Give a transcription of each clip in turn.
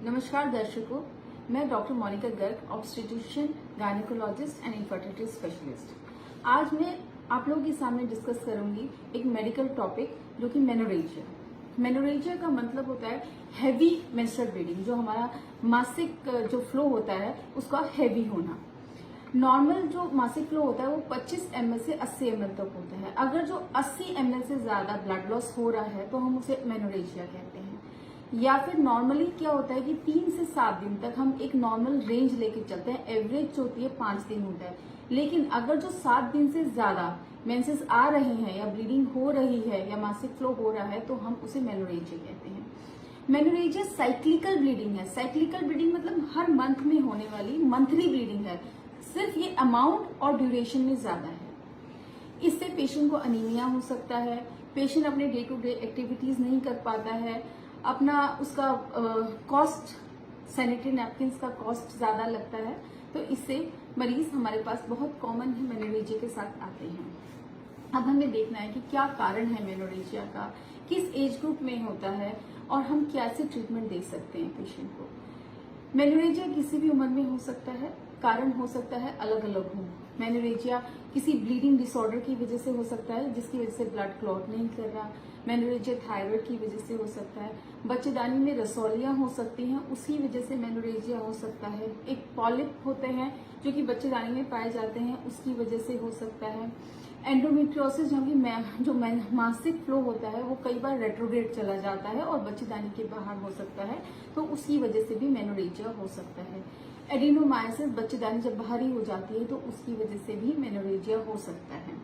नमस्कार दर्शकों, मैं doctor Monika Garg, obstetrician, gynaecologist and infertility specialist. आज मैं आप लोगों के सामने डिस्कस करूंगी एक मेडिकल टॉपिक जो कि मेनोरेजिया। मेनोरेजिया का मतलब होता है हैवी मेंस्ट्रुअल ब्लीडिंग, जो हमारा मासिक जो फ्लो होता है उसका हैवी होना। नॉर्मल जो मासिक फ्लो होता है वो 25 ml से 80 ml तक होता है। अगर जो 80 ml से ज्यादा ब्लड लॉस हो रहा है तो हम उसे मेनोरेजिया कहते हैं। या फिर नॉर्मली क्या होता है कि 3 से 7 दिन तक हम एक नॉर्मल रेंज लेके चलते हैं, एवरेज जो होती है 5 दिन होता है। लेकिन अगर जो 7 दिन से ज्यादा मेंसेस आ रहे हैं या ब्लीडिंग हो रही है या मासिक फ्लो हो रहा है तो हम उसे मेनोरेजिया कहते हैं। मेनोरेजिया साइक्लिकल ब्लीडिंग है। साइक्लिकल ब्लीडिंग मतलब हर मंथ में होने वाली मंथली ब्लीडिंग है, सिर्फ ये अमाउंट और ड्यूरेशन में ज्यादा है। इससे पेशेंट को अनीमिया हो सकता है, पेशेंट अपने डे टू डे एक्टिविटीज नहीं कर पाता है, अपना उसका कॉस्ट, सैनिटरी नैपकिन्स का कॉस्ट ज्यादा लगता है। तो इससे मरीज हमारे पास बहुत कॉमन है मेनोरेजिया के साथ आते हैं। अब हमें देखना है कि क्या कारण है मेनोरेजिया का, किस एज ग्रुप में होता है और हम कैसे ट्रीटमेंट दे सकते हैं पेशेंट को। मेनोरेजिया किसी भी उम्र में हो सकता है, कारण हो सकता है अलग अलग हो। मेनोरेजिया किसी ब्लीडिंग डिसऑर्डर की वजह से हो सकता है जिसकी वजह से ब्लड क्लॉट नहीं कर रहा। मेनोरेजिया थायराइड की वजह से हो सकता है। बच्चेदानी में रसौलियां हो सकती हैं, उसी वजह से मेनोरेजिया हो सकता है। एक पॉलिप होते हैं जो कि बच्चेदानी में पाए जाते हैं, उसकी वजह से हो सकता है। एंडोमेट्रियोसिस जो मासिक फ्लो होता है वो कई बार रेट्रोग्रेड चला जाता है और बच्चेदानी के बाहर हो सकता है, तो उसकी वजह से भी मेनोरेजिया हो सकता है। एडिनोमायोसिस, बच्चेदानी जब बाहरी हो जाती है तो उसकी वजह से भी मेनोरेजिया हो सकता है।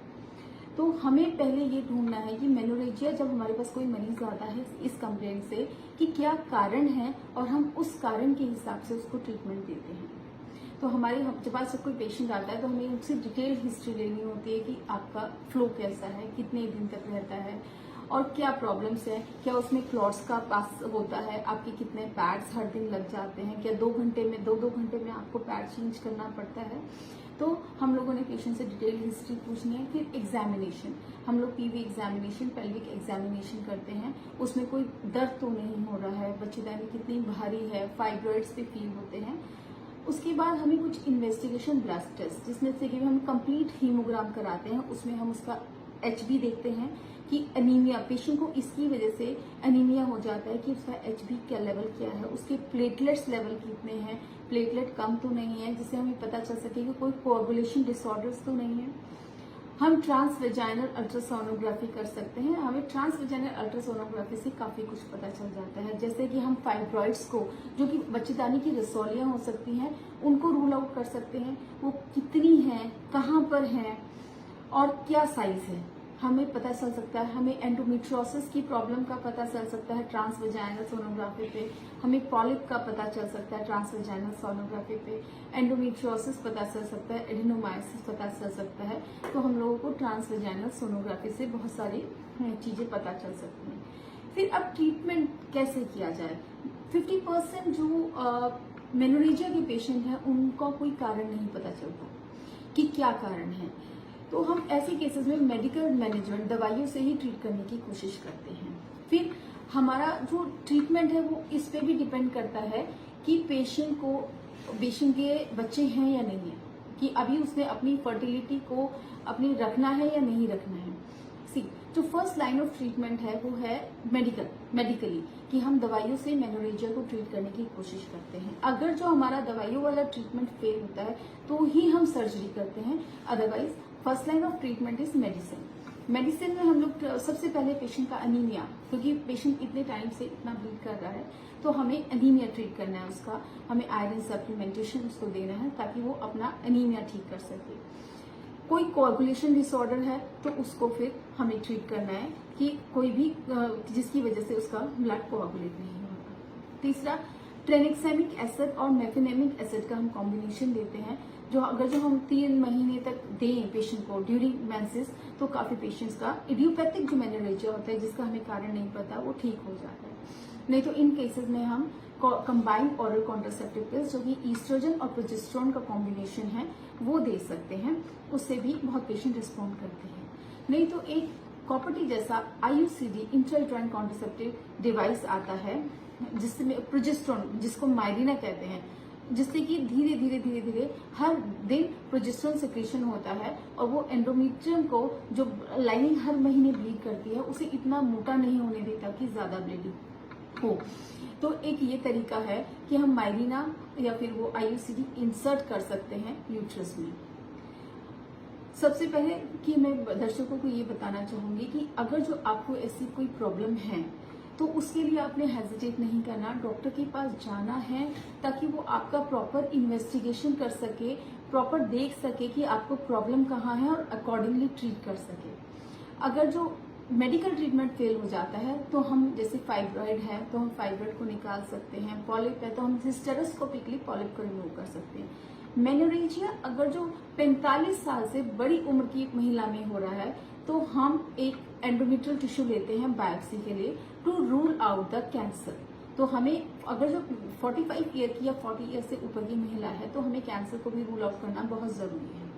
तो हमें पहले ये ढूंढना है कि मेनोरेजिया जब हमारे पास कोई मरीज आता है इस कंप्लेंट से कि क्या कारण है और हम उस कारण के हिसाब से उसको ट्रीटमेंट देते हैं। तो हमारे जब पास कोई पेशेंट आता है तो हमें उससे डिटेल हिस्ट्री लेनी होती है कि आपका फ्लो कैसा है, कितने दिन तक रहता है और क्या प्रॉब्लम्स है, क्या उसमें क्लॉट्स का पास होता है, आपके कितने पैड्स हर दिन लग जाते हैं, क्या 2 घंटे में आपको पैड चेंज करना पड़ता है। तो हम लोगों ने पेशेंट से डिटेल हिस्ट्री पूछनी है। फिर एग्जामिनेशन, हम लोग पीवी एग्जामिनेशन, पेल्विक एग्जामिनेशन करते हैं। उसमें कोई दर्द तो नहीं हो रहा है, बच्चेदानी कितनी भारी है, फाइब्रॉइड्स पे फील होते हैं। उसके बाद हमें कुछ इन्वेस्टिगेशन ब्लड टेस्ट, जिसमें से कि हम कंप्लीट हीमोग्राम कराते हैं, उसमें हम उसका HB देखते हैं कि एनीमिया, पेशेंट को इसकी वजह से एनीमिया हो जाता है कि उसका HB क्या लेवल क्या है, उसके प्लेटलेट्स लेवल कितने हैं, प्लेटलेट कम तो नहीं है, जिससे हमें पता चल सके कि कोई कोआगुलेशन डिसऑर्डर्स तो नहीं है। हम ट्रांसवेजाइनल अल्ट्रासोनोग्राफी कर सकते हैं। हमें ट्रांसवेजाइनल अल्ट्रासोनोग्राफी से काफी कुछ पता चल जाता है, जैसे कि हम फाइब्रॉइड्स को, जो कि बच्चेदानी की रसौलियां हो सकती हैं, उनको रूल आउट कर सकते हैं। वो कितनी हैं, कहाँ पर हैं और क्या साइज है, हमें पता चल सकता है। हमें एंडोमेट्रियोसिस की प्रॉब्लम का पता चल सकता है ट्रांसवेजाइनल सोनोग्राफी पे। हमें पॉलिप का पता चल सकता है ट्रांसवेजाइनल सोनोग्राफी पे। एंडोमेट्रियोसिस पता चल सकता है, एडिनोमायोसिस पता चल सकता है। तो हम लोगों को ट्रांसवेजाइनल सोनोग्राफी से बहुत सारी चीजें पता चल सकती हैं। फिर अब ट्रीटमेंट कैसे किया जाए। 50% जो मेनोरेजिया के पेशेंट हैं उनका कोई कारण नहीं पता चलता कि क्या कारण है। तो हम ऐसे केसेस में मेडिकल मैनेजमेंट, दवाइयों से ही ट्रीट करने की कोशिश करते हैं। फिर हमारा जो ट्रीटमेंट है वो इस पे भी डिपेंड करता है कि पेशेंट के बच्चे हैं या नहीं है, कि अभी उसने अपनी फर्टिलिटी को अपनी रखना है या नहीं रखना है। जो फर्स्ट लाइन ऑफ ट्रीटमेंट है वो है मेडिकली, कि हम दवाइयों से मेनोरेजिया को ट्रीट करने की कोशिश करते हैं। अगर जो हमारा दवाइयों वाला ट्रीटमेंट फेल होता है तो ही हम सर्जरी करते हैं, otherwise first line of treatment is medicine. Medicine में हम लोग सबसे पहले पेशेंट का अनीमिया, क्योंकि पेशेंट इतने टाइम से इतना ब्लीड कर रहा है तो हमें अनीमिया ट्रीट करना है उसका। हमें आयरन सप्लीमेंटेशन उसको देना है ताकि वो अपना अनीमिया ठीक कर सके। कोई कोआगुलेशन डिसऑर्डर है तो उसको फिर हमें ट्रीट करना है कि कोई भी जिसकी वजह से उसका ब्लड कोआगुलेट नहीं होगा। तीसरा, ट्रेनेक्सेमिक एसिड और मेफेनेमिक एसिड का हम कॉम्बिनेशन देते हैं, जो हम 3 महीने तक दें पेशेंट को ड्यूरिंग मेंसेस तो काफी पेशेंट्स का इडियोपैथिक जो मेनोरेजिया होता है जिसका हमें कारण नहीं पता वो ठीक हो जाता है। नहीं तो इन केसेस में हम कंबाइंड ओरल कॉन्ट्रासेप्टिव पिल्स, जो कि ईस्ट्रोजन और प्रोजेस्टेरोन का कॉम्बिनेशन है, वो दे सकते हैं। उससे भी बहुत पेशेंट रिस्पॉन्ड करते हैं। नहीं तो एक कॉपर्टी जैसा IUCD इंट्रायूटेराइन कॉन्ट्रासेप्टिव डिवाइस आता है जिसमें प्रोजेस्टेरोन, जिसको माइरीना कहते हैं, जिससे कि धीरे धीरे धीरे धीरे हर दिन प्रोजेस्टेरोन सिक्रेशन होता है और वो एंडोमेट्रियम को जो लाइनिंग हर महीने ब्लीड करती है उसे इतना मोटा नहीं होने देता कि ज्यादा ब्लीडिंग हो। तो एक ये तरीका है कि हम माइरीना या फिर वो आईयूसीडी इंसर्ट कर सकते हैं यूट्रस में। सबसे पहले कि मैं दर्शकों को ये बताना चाहूंगी कि अगर जो आपको ऐसी कोई प्रॉब्लम है तो उसके लिए आपने हेजिटेट नहीं करना, डॉक्टर के पास जाना है ताकि वो आपका प्रॉपर इन्वेस्टिगेशन कर सके, प्रॉपर देख सके कि आपको प्रॉब्लम कहाँ है और अकॉर्डिंगली ट्रीट कर सके। अगर जो मेडिकल ट्रीटमेंट फेल हो जाता है तो हम, जैसे फाइब्रॉइड है तो हम फाइब्रॉइड को निकाल सकते हैं, पॉलिप है तो हम हिस्टेरोस्कोपिकली पॉलिप को रिमूव कर सकते हैं। मेनोरेजिया अगर जो 45 साल से बड़ी उम्र की एक महिला में हो रहा है तो हम एक एंडोमेट्रियल टिश्यू लेते हैं बायोप्सी के लिए to rule out the cancer. तो हमें अगर जो 45 ईयर की या 40 ईयर से ऊपर की महिला है तो हमें कैंसर को भी रूल आउट करना बहुत जरूरी है।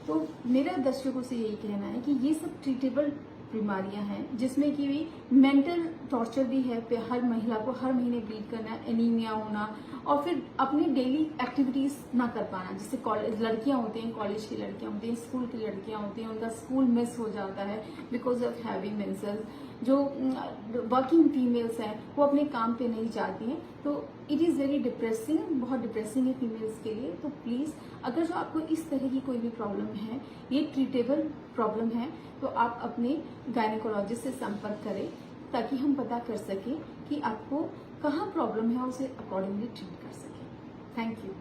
तो मेरा दर्शकों से यही कहना है कि ये सब ट्रीटेबल बीमारियां हैं जिसमें कि मेंटल टॉर्चर भी है, हर महिला को हर महीने ब्लीड करना, एनीमिया होना और फिर अपनी डेली एक्टिविटीज ना कर पाना। जैसे कॉलेज लड़कियां होती हैं, कॉलेज की लड़कियां होती हैं, स्कूल की लड़कियां होती हैं, उनका स्कूल मिस हो जाता है बिकॉज ऑफ हैवी मेंसेस। जो वर्किंग फीमेल्स हैं वो अपने काम पे नहीं जाती हैं, तो इट इज़ वेरी डिप्रेसिंग, बहुत डिप्रेसिंग है फीमेल्स के लिए। तो प्लीज़ अगर जो आपको इस तरह की कोई भी प्रॉब्लम है, ये ट्रीटेबल प्रॉब्लम है, तो आप अपने गायनेकोलॉजिस्ट से संपर्क करें ताकि हम पता कर सकें कि आपको कहाँ प्रॉब्लम है, उसे अकॉर्डिंगली ट्रीट कर सकें। Thank you.